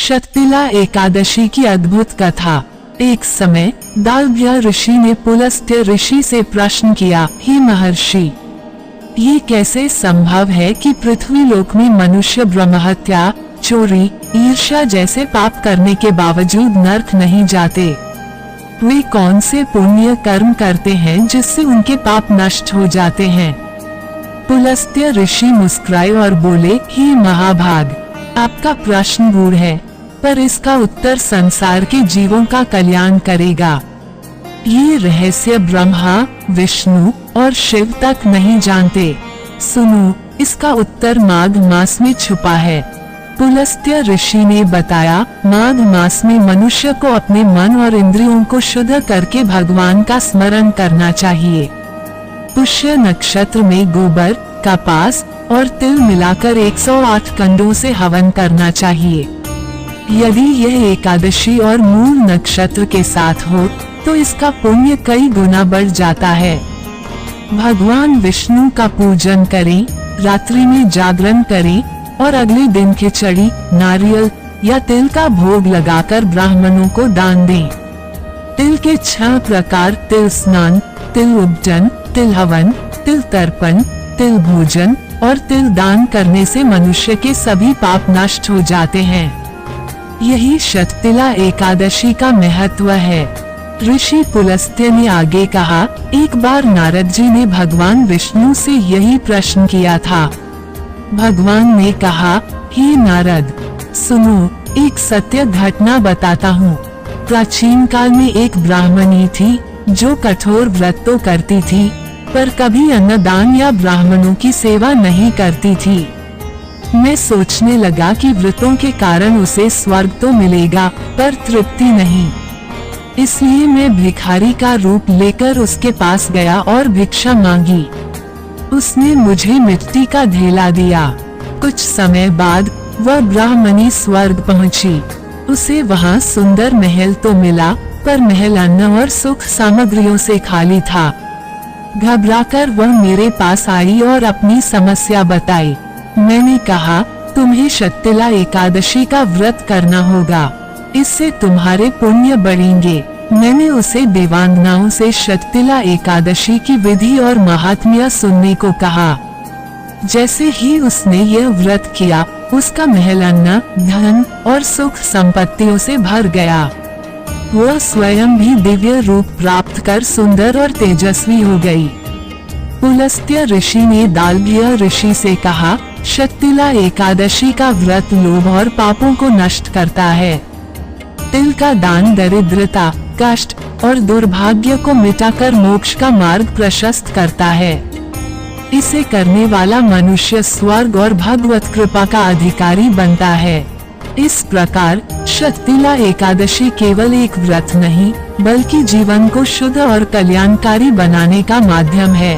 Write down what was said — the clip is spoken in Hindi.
शक्तिला एकादशी की अद्भुत कथा। एक समय दालभ्य ऋषि ने पुलस्त्य ऋषि से प्रश्न किया, हे महर्षि, ये कैसे संभव है कि पृथ्वी लोक में मनुष्य ब्रह्महत्या, चोरी, ईर्ष्या जैसे पाप करने के बावजूद नरक नहीं जाते? वे कौन से पुण्य कर्म करते हैं जिससे उनके पाप नष्ट हो जाते हैं? पुलस्त्य ऋषि मुस्कुराए और बोले, हे महाभाग, आपका प्रश्न गूढ़ है, पर इसका उत्तर संसार के जीवों का कल्याण करेगा। ये रहस्य ब्रह्मा, विष्णु और शिव तक नहीं जानते। सुनो, इसका उत्तर माघ मास में छुपा है। पुलस्त्य ऋषि ने बताया, माघ मास में मनुष्य को अपने मन और इंद्रियों को शुद्ध करके भगवान का स्मरण करना चाहिए। पुष्य नक्षत्र में गोबर, कपास और तिल मिलाकर 108 कंडों से हवन करना चाहिए। यदि यह एकादशी और मूल नक्षत्र के साथ हो तो इसका पुण्य कई गुना बढ़ जाता है। भगवान विष्णु का पूजन करें, रात्रि में जागरण करें और अगले दिन खिचड़ी, नारियल या तिल का भोग लगाकर ब्राह्मणों को दान दें। तिल के 6 प्रकार, तिल स्नान, तिल उपटन, तिल हवन, तिल तर्पण, तिल भोजन और तिल दान करने से मनुष्य के सभी पाप नष्ट हो जाते हैं। यही शक्तिला एकादशी का महत्व है। ऋषि पुलस्त्य ने आगे कहा, एक बार नारद जी ने भगवान विष्णु से यही प्रश्न किया था। भगवान ने कहा, हे नारद, सुनो, एक सत्य घटना बताता हूँ। प्राचीन काल में एक ब्राह्मणी थी जो कठोर व्रत तो करती थी, पर कभी अन्नदान या ब्राह्मणों की सेवा नहीं करती थी। मैं सोचने लगा कि व्रतों के कारण उसे स्वर्ग तो मिलेगा, पर तृप्ति नहीं। इसलिए मैं भिखारी का रूप लेकर उसके पास गया और भिक्षा मांगी। उसने मुझे मिट्टी का ढेला दिया। कुछ समय बाद वह ब्राह्मणी स्वर्ग पहुंची। उसे वहां सुंदर महल तो मिला, पर महल अन्न और सुख सामग्रियों से खाली था। घबराकर वह मेरे पास आई और अपनी समस्या बताई। मैंने कहा, तुम्हें शक्तिला एकादशी का व्रत करना होगा, इससे तुम्हारे पुण्य बढ़ेंगे। मैंने उसे देवांगनाओं से शक्तिला एकादशी की विधि और महात्म्य सुनने को कहा। जैसे ही उसने यह व्रत किया, उसका महल अन्न, धन और सुख संपत्तियों से भर गया। वह स्वयं भी दिव्य रूप प्राप्त कर सुंदर और तेजस्वी हो गई। पुलस्त्य ऋषि ने दालभ्य ऋषि से कहा, शक्तिला एकादशी का व्रत लोभ और पापों को नष्ट करता है। तिल का दान दरिद्रता, कष्ट और दुर्भाग्य को मिटाकर मोक्ष का मार्ग प्रशस्त करता है। इसे करने वाला मनुष्य स्वर्ग और भगवत कृपा का अधिकारी बनता है। इस प्रकार शक्तिला एकादशी केवल एक व्रत नहीं, बल्कि जीवन को शुद्ध और कल्याणकारी बनाने का माध्यम है।